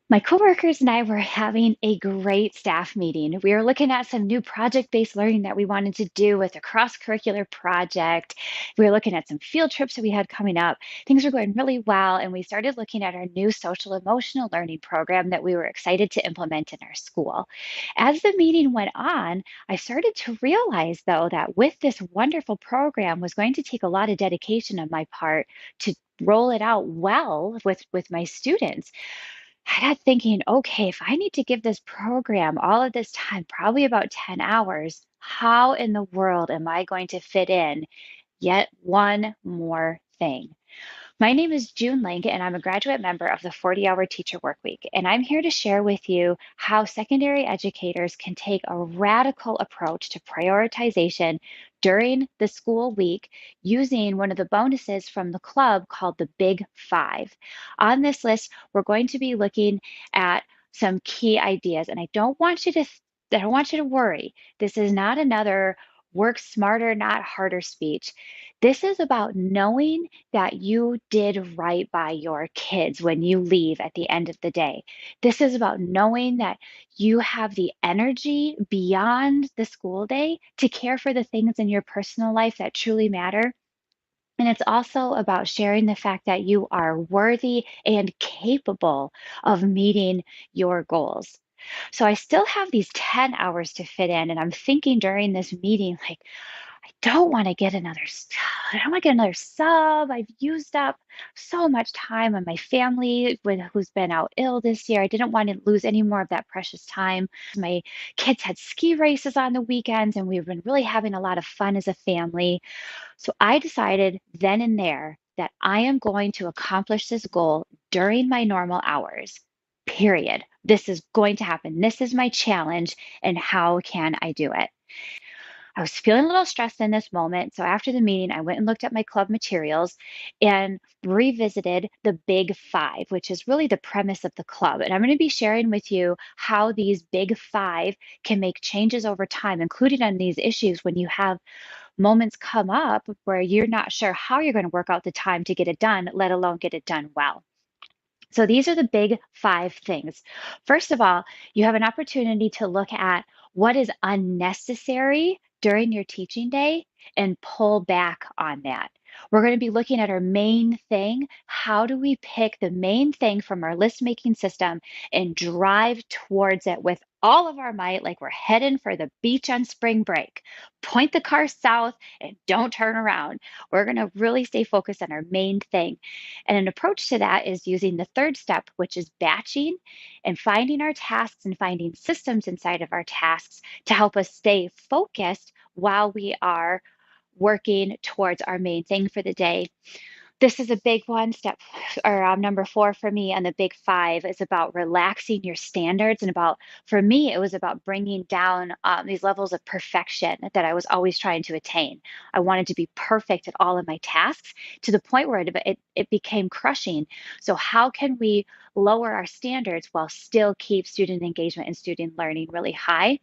My coworkers and I were having a great staff meeting. We were looking at some new project-based learning that we wanted to do with a cross-curricular project. We were looking at some field trips that we had coming up. Things were going really well, and we started looking at our new social emotional learning program that we were excited to implement in our school. As the meeting went on, I started to realize, though, that with this wonderful program was going to take a lot of dedication on my part to roll it out well with my students. I got thinking, okay, if I need to give this program all of this time, probably about 10 hours, how in the world am I going to fit in yet one more thing? My name is June Lang, and I'm a graduate member of the 40-Hour Teacher Workweek. And I'm here to share with you how secondary educators can take a radical approach to prioritization during the school week using one of the bonuses from the club called the Big Five. On this list, we're going to be looking at some key ideas, and I don't want you to worry. This is not another work smarter, not harder speech. This is about knowing that you did right by your kids when you leave at the end of the day. This is about knowing that you have the energy beyond the school day to care for the things in your personal life that truly matter. And it's also about sharing the fact that you are worthy and capable of meeting your goals. So I still have these 10 hours to fit in, and I'm thinking during this meeting, like, don't want to get another I don't want to get another sub. I've used up so much time on my family who's been out ill this year. I didn't want to lose any more of that precious time. My kids had ski races on the weekends, and we've been really having a lot of fun as a family. So I decided then and there that I am going to accomplish this goal during my normal hours. Period. This is going to happen. This is my challenge, and how can I do it? I was feeling a little stressed in this moment. So after the meeting, I went and looked at my club materials and revisited the Big Five, which is really the premise of the club. And I'm going to be sharing with you how these Big Five can make changes over time, including on these issues when you have moments come up where you're not sure how you're going to work out the time to get it done, let alone get it done well. So these are the big five things. First of all, you have an opportunity to look at what is unnecessary during your teaching day and pull back on that. We're going to be looking at our main thing. How do we pick the main thing from our list making system and drive towards it with all of our might, like we're heading for the beach on spring break? Point the car south and don't turn around. We're going to really stay focused on our main thing. And an approach to that is using the third step, which is batching and finding our tasks and finding systems inside of our tasks to help us stay focused while we are working towards our main thing for the day. This is a big one. Step or number four for me, and the big five is about relaxing your standards. And about, for me, it was about bringing down these levels of perfection that I was always trying to attain. I wanted to be perfect at all of my tasks to the point where it became crushing. So, how can we lower our standards while still keep student engagement and student learning really high?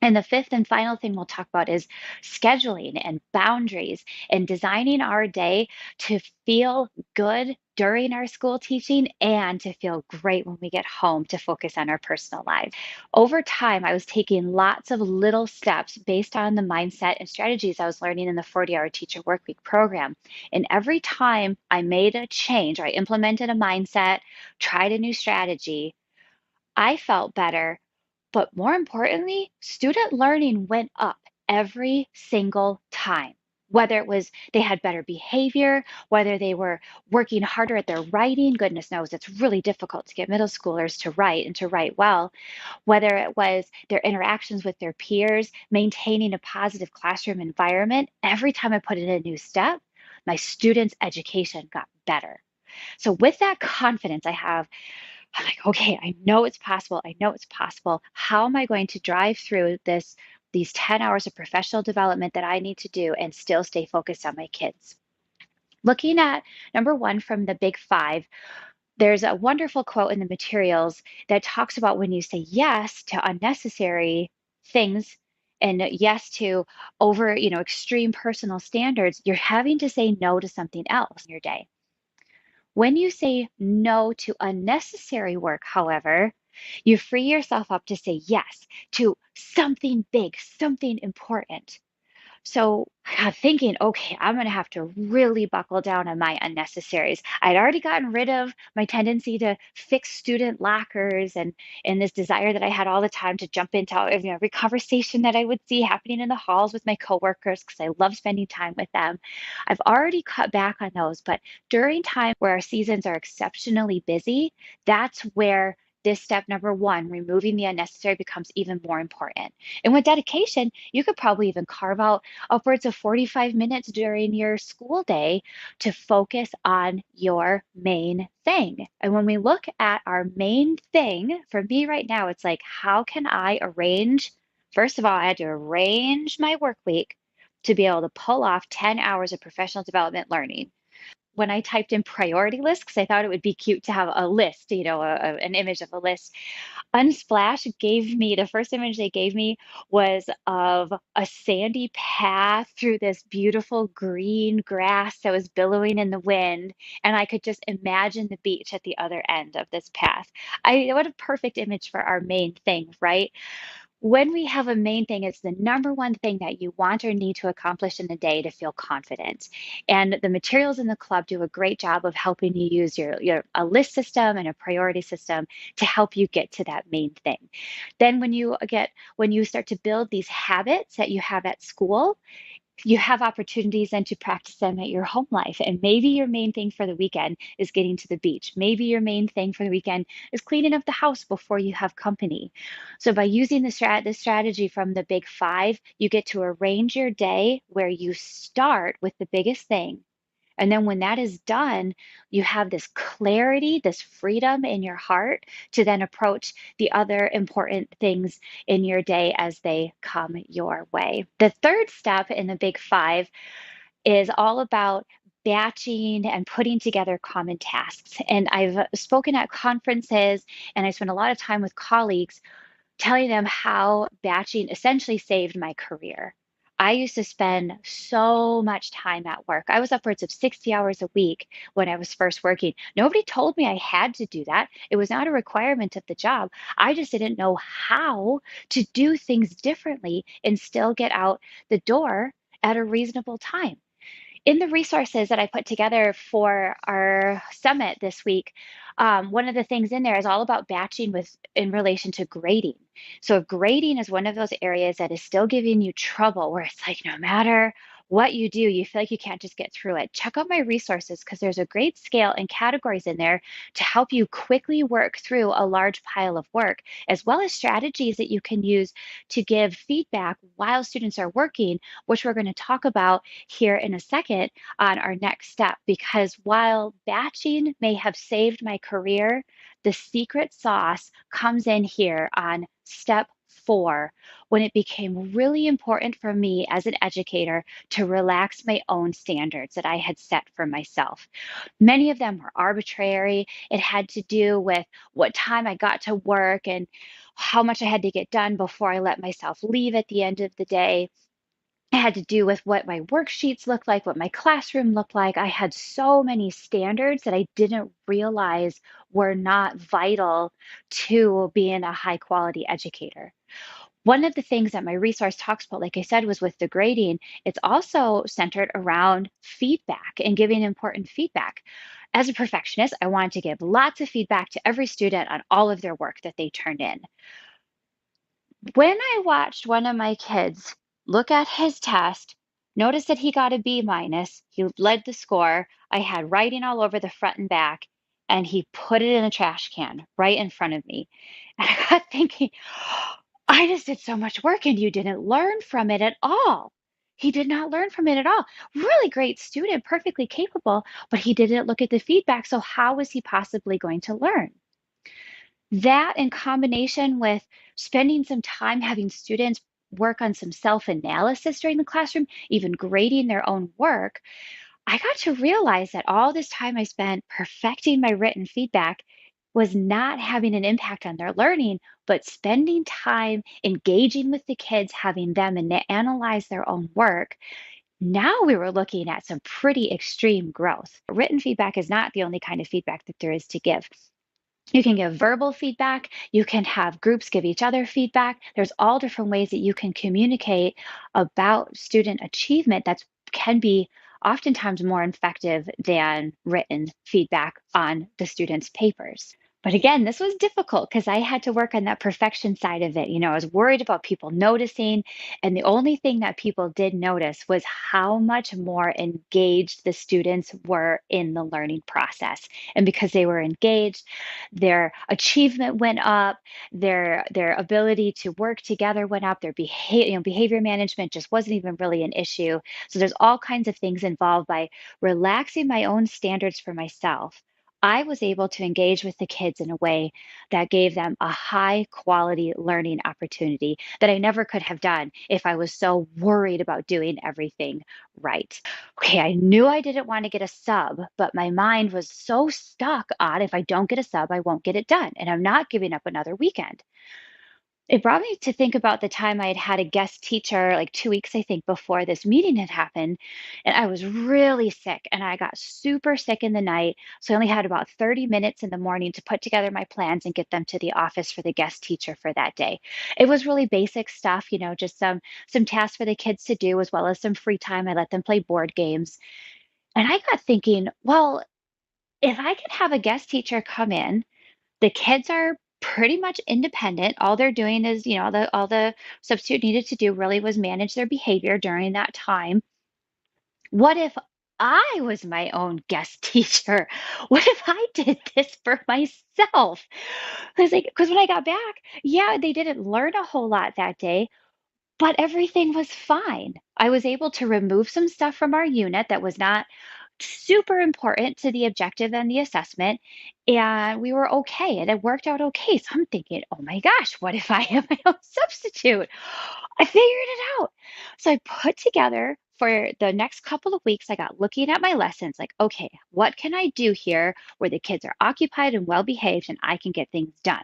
And the fifth and final thing we'll talk about is scheduling and boundaries and designing our day to feel good during our school teaching and to feel great when we get home to focus on our personal lives. Over time, I was taking lots of little steps based on the mindset and strategies I was learning in the 40-Hour Teacher Workweek program. And every time I made a change or I implemented a mindset, tried a new strategy, I felt better, but more importantly, student learning went up every single time. Whether it was they had better behavior, whether they were working harder at their writing, goodness knows it's really difficult to get middle schoolers to write and to write well, whether it was their interactions with their peers, maintaining a positive classroom environment. Every time I put in a new step, my students' education got better. So, with that confidence, I'm like, okay, I know it's possible. I know it's possible. How am I going to drive through these 10 hours of professional development that I need to do and still stay focused on my kids? Looking at number one from the big five, there's a wonderful quote in the materials that talks about when you say yes to unnecessary things and yes to over, extreme personal standards, you're having to say no to something else in your day. When you say no to unnecessary work, however, you free yourself up to say yes to something big, something important. So I got thinking, okay, I'm going to have to really buckle down on my unnecessaries. I'd already gotten rid of my tendency to fix student lockers and this desire that I had all the time to jump into every conversation that I would see happening in the halls with my coworkers because I love spending time with them. I've already cut back on those, but during time where our seasons are exceptionally busy, that's where this step number one, removing the unnecessary, becomes even more important. And with dedication, you could probably even carve out upwards of 45 minutes during your school day to focus on your main thing. And when we look at our main thing, for me right now, it's like, how can I arrange? First of all, I had to arrange my work week to be able to pull off 10 hours of professional development learning. When I typed in priority list, because I thought it would be cute to have a list, an image of a list, Unsplash gave me the first image they gave me was of a sandy path through this beautiful green grass that was billowing in the wind, and I could just imagine the beach at the other end of this path. What a perfect image for our main thing, right? When we have a main thing, it's the number one thing that you want or need to accomplish in a day to feel confident. And the materials in the club do a great job of helping you use your a list system and a priority system to help you get to that main thing. Then when you start to build these habits that you have at school, you have opportunities then to practice them at your home life. And maybe your main thing for the weekend is getting to the beach. Maybe your main thing for the weekend is cleaning up the house before you have company. So by using the strategy from the big five, you get to arrange your day where you start with the biggest thing, and then when that is done, you have this clarity, this freedom in your heart to then approach the other important things in your day as they come your way. The third step in the big five is all about batching and putting together common tasks. And I've spoken at conferences and I spend a lot of time with colleagues telling them how batching essentially saved my career. I used to spend so much time at work. I was upwards of 60 hours a week when I was first working. Nobody told me I had to do that. It was not a requirement of the job. I just didn't know how to do things differently and still get out the door at a reasonable time. In the resources that I put together for our summit this week, one of the things in there is all about batching with in relation to grading. So if grading is one of those areas that is still giving you trouble, where it's like no matter what you do, you feel like you can't just get through it. Check out my resources because there's a great scale and categories in there to help you quickly work through a large pile of work, as well as strategies that you can use to give feedback while students are working, which we're going to talk about here in a second on our next step. Because while batching may have saved my career, the secret sauce comes in here on step four, when it became really important for me as an educator to relax my own standards that I had set for myself. Many of them were arbitrary. It had to do with what time I got to work and how much I had to get done before I let myself leave at the end of the day. It had to do with what my worksheets looked like, what my classroom looked like. I had so many standards that I didn't realize were not vital to being a high quality educator. One of the things that my resource talks about, like I said, was with the grading. It's also centered around feedback and giving important feedback. As a perfectionist, I wanted to give lots of feedback to every student on all of their work that they turned in. When I watched one of my kids look at his test, notice that he got a B minus, he led the score. I had writing all over the front and back, and he put it in a trash can right in front of me. And I got thinking, I just did so much work and you didn't learn from it at all. He did not learn from it at all. Really great student, perfectly capable, but he didn't look at the feedback. So, how was he possibly going to learn? That in combination with spending some time having students work on some self-analysis during the classroom, even grading their own work, I got to realize that all this time I spent perfecting my written feedback was not having an impact on their learning, but spending time engaging with the kids, having them analyze their own work Now we were looking at some pretty extreme growth. Written feedback is not the only kind of feedback that there is to give. You can give verbal feedback. You can have groups give each other feedback. There's all different ways that you can communicate about student achievement that can be oftentimes more effective than written feedback on the students' papers. But again, this was difficult because I had to work on that perfection side of it. I was worried about people noticing. And the only thing that people did notice was how much more engaged the students were in the learning process. And because they were engaged, their achievement went up, their ability to work together went up, their behavior management just wasn't even really an issue. So there's all kinds of things involved. By relaxing my own standards for myself, I was able to engage with the kids in a way that gave them a high quality learning opportunity that I never could have done if I was so worried about doing everything right. Okay, I knew I didn't want to get a sub, but my mind was so stuck on, if I don't get a sub, I won't get it done. And I'm not giving up another weekend. It brought me to think about the time I had had a guest teacher, like 2 weeks, I think, before this meeting had happened. And I was really sick and I got super sick in the night. So I only had about 30 minutes in the morning to put together my plans and get them to the office for the guest teacher for that day. It was really basic stuff, just some tasks for the kids to do, as well as some free time. I let them play board games. And I got thinking, well, if I could have a guest teacher come in, the kids are pretty much independent. All they're doing is, all the substitute needed to do really was manage their behavior during that time. What if I was my own guest teacher? What if I did this for myself? Because when I got back, yeah, they didn't learn a whole lot that day, but everything was fine. I was able to remove some stuff from our unit that was not super important to the objective and the assessment, and we were okay, and it worked out okay. So I'm thinking, oh my gosh, what if I am my own substitute? I figured it out. So I put together for the next couple of weeks, I got looking at my lessons like, okay, what can I do here where the kids are occupied and well behaved and I can get things done?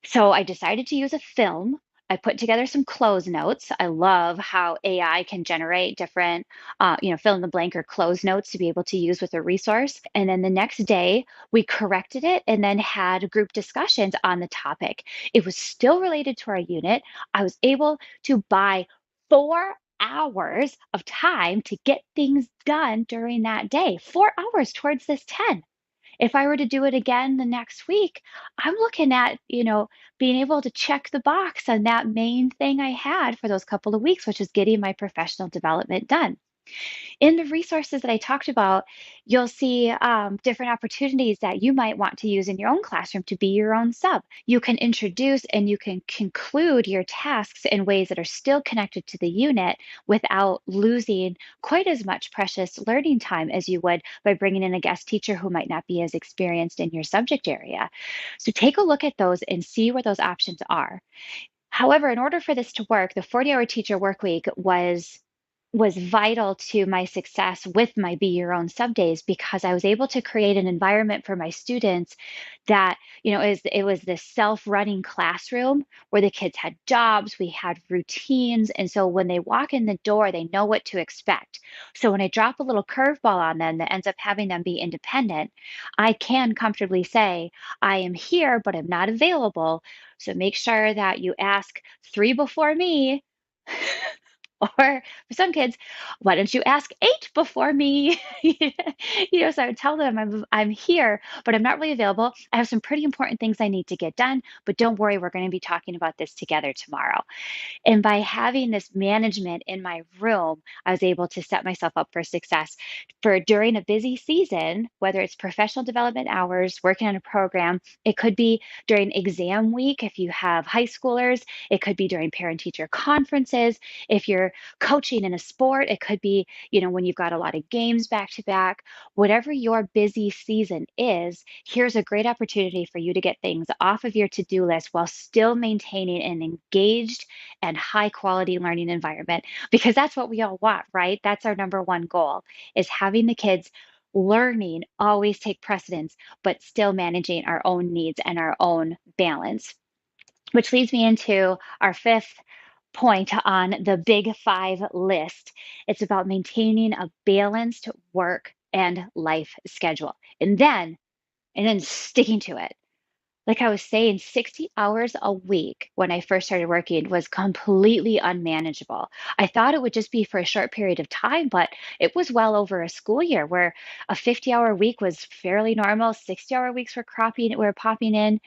So I decided to use a film. I put together some close notes. I love how AI can generate different, fill in the blank or close notes to be able to use with a resource. And then the next day, we corrected it and then had group discussions on the topic. It was still related to our unit. I was able to buy 4 hours of time to get things done during that day, 4 hours towards this 10. If I were to do it again the next week, I'm looking at, being able to check the box on that main thing I had for those couple of weeks, which is getting my professional development done. In the resources that I talked about, you'll see different opportunities that you might want to use in your own classroom to be your own sub. You can introduce and you can conclude your tasks in ways that are still connected to the unit without losing quite as much precious learning time as you would by bringing in a guest teacher who might not be as experienced in your subject area. So take a look at those and see where those options are. However, in order for this to work, the 40-hour teacher work week was vital to my success with my Be Your Own sub days because I was able to create an environment for my students that, it was this self-running classroom where the kids had jobs, we had routines, and so when they walk in the door, they know what to expect. So when I drop a little curveball on them that ends up having them be independent, I can comfortably say, I am here, but I'm not available. So make sure that you ask 3 before me. Or for some kids, why don't you ask 8 before me? So I would tell them I'm here, but I'm not really available. I have some pretty important things I need to get done, but don't worry, we're going to be talking about this together tomorrow. And by having this management in my room, I was able to set myself up for success for during a busy season, whether it's professional development hours, working on a program. It could be during exam week if you have high schoolers. It could be during parent teacher conferences. If you're coaching in a sport, it could be, when you've got a lot of games back to back. Whatever your busy season is, here's a great opportunity for you to get things off of your to-do list while still maintaining an engaged and high quality learning environment, because that's what we all want, right? That's our number one goal, is having the kids learning always take precedence, but still managing our own needs and our own balance. Which leads me into our fifth point on the big five list. It's about maintaining a balanced work and life schedule and then sticking to it. Like I was saying, 60 hours a week when I first started working was completely unmanageable. I thought it would just be for a short period of time, but it was well over a school year where a 50-hour week was fairly normal. 60-hour weeks were popping in.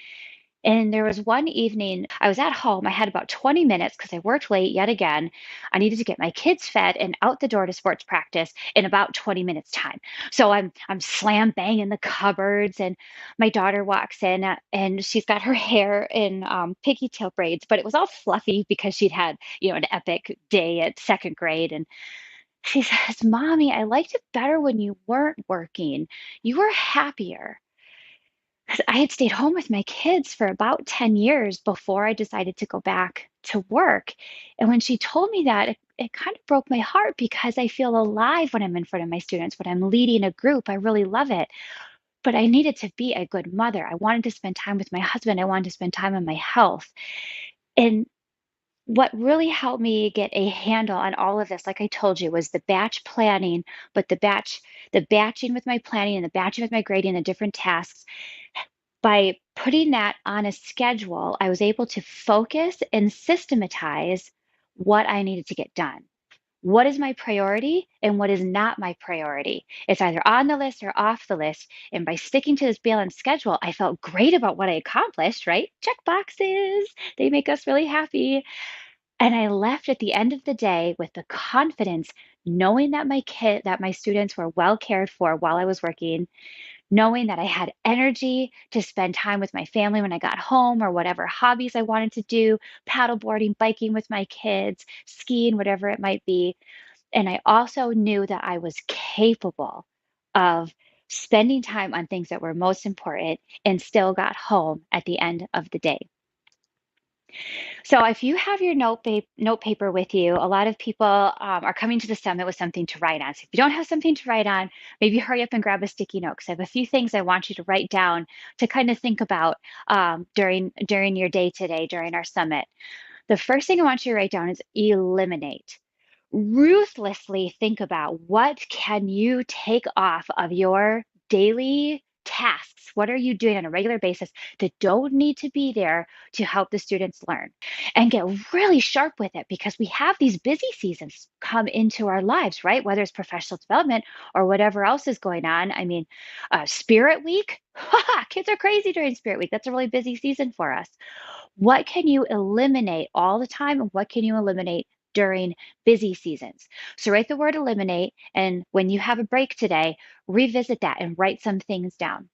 And there was one evening I was at home. I had about 20 minutes because I worked late yet again. I needed to get my kids fed and out the door to sports practice in about 20 minutes time. So I'm slam banging the cupboards, and my daughter walks in, and she's got her hair in pigtail braids, but it was all fluffy because she'd had, an epic day at second grade. And she says, "Mommy, I liked it better when you weren't working. You were happier." 'Cause I had stayed home with my kids for about 10 years before I decided to go back to work. And when she told me that, it kind of broke my heart because I feel alive when I'm in front of my students, when I'm leading a group. I really love it. But I needed to be a good mother. I wanted to spend time with my husband. I wanted to spend time on my health. And what really helped me get a handle on all of this, like I told you, was the batch planning, but the batching with my planning and the batching with my grading, the different tasks. By putting that on a schedule, I was able to focus and systematize what I needed to get done. What is my priority and what is not my priority? It's either on the list or off the list. And by sticking to this balanced schedule, I felt great about what I accomplished, right? Check boxes. They make us really happy. And I left at the end of the day with the confidence, knowing that my students were well cared for while I was working, knowing that I had energy to spend time with my family when I got home or whatever hobbies I wanted to do, paddleboarding, biking with my kids, skiing, whatever it might be. And I also knew that I was capable of spending time on things that were most important and still got home at the end of the day. So if you have your note paper with you, a lot of people are coming to the summit with something to write on. So if you don't have something to write on, maybe hurry up and grab a sticky note because I have a few things I want you to write down to kind of think about during your day today during our summit. The first thing I want you to write down is eliminate. Ruthlessly think about what can you take off of your daily tasks. What are you doing on a regular basis that don't need to be there to help the students learn? And get really sharp with it because we have these busy seasons come into our lives, right? Whether it's professional development or whatever else is going on. I mean, Spirit Week, kids are crazy during Spirit Week. That's a really busy season for us. What can you eliminate all the time and what can you eliminate during busy seasons? So write the word eliminate, and when you have a break today, revisit that and write some things down.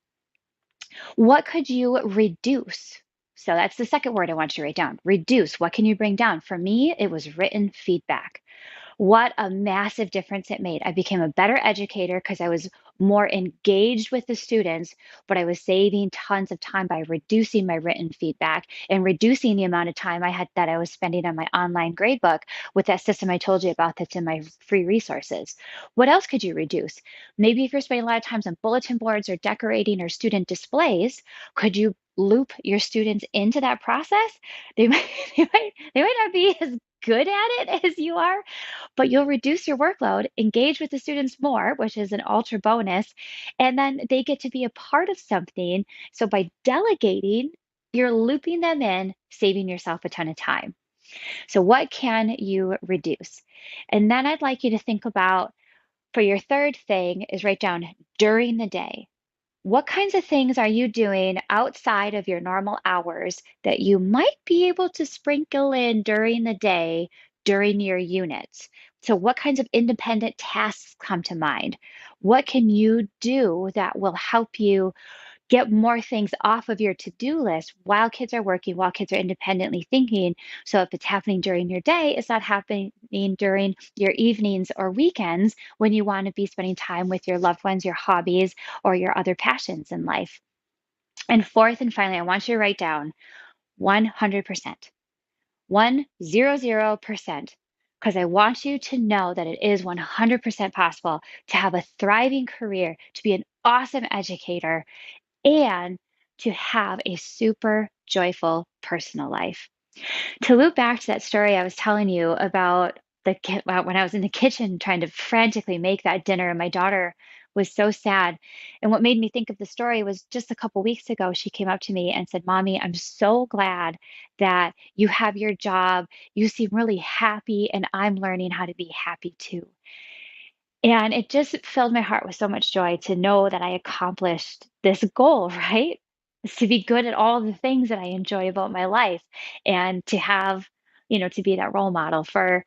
What could you reduce? So that's the second word I want you to write down. Reduce. What can you bring down? For me, it was written feedback. What a massive difference it made. I became a better educator because I was more engaged with the students, but I was saving tons of time by reducing my written feedback and reducing the amount of time I was spending on my online gradebook with that system I told you about that's in my free resources. What else could you reduce? Maybe if you're spending a lot of times on bulletin boards or decorating or student displays, could you loop your students into that process? They might, they might not be as good at it as you are, but you'll reduce your workload, engage with the students more, which is an ultra bonus, and then they get to be a part of something. So by delegating, you're looping them in, saving yourself a ton of time. So, what can you reduce? And then I'd like you to think about for your third thing is write down during the day. What kinds of things are you doing outside of your normal hours that you might be able to sprinkle in during the day during your units? So, what kinds of independent tasks come to mind? What can you do that will help you get more things off of your to-do list while kids are working, while kids are independently thinking? So, if it's happening during your day, it's not happening during your evenings or weekends when you want to be spending time with your loved ones, your hobbies, or your other passions in life. And fourth and finally, I want you to write down 100%, 100%, because I want you to know that it is 100% possible to have a thriving career, to be an awesome educator, and to have a super joyful personal life. To loop back to that story I was telling you about when I was in the kitchen trying to frantically make that dinner, and my daughter was so sad. And what made me think of the story was just a couple weeks ago, she came up to me and said, "Mommy, I'm so glad that you have your job. You seem really happy, and I'm learning how to be happy too." And it just filled my heart with so much joy to know that I accomplished this goal, right? Is to be good at all the things that I enjoy about my life and to have, to be that role model for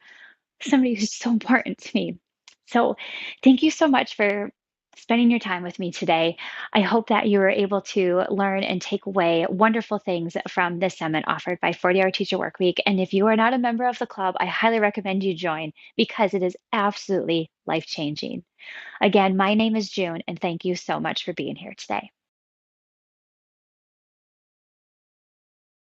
somebody who's so important to me. So, thank you so much for spending your time with me today. I hope that you were able to learn and take away wonderful things from this summit offered by 40 Hour Teacher Workweek. And if you are not a member of the club, I highly recommend you join because it is absolutely life changing. Again, my name is June, and thank you so much for being here today.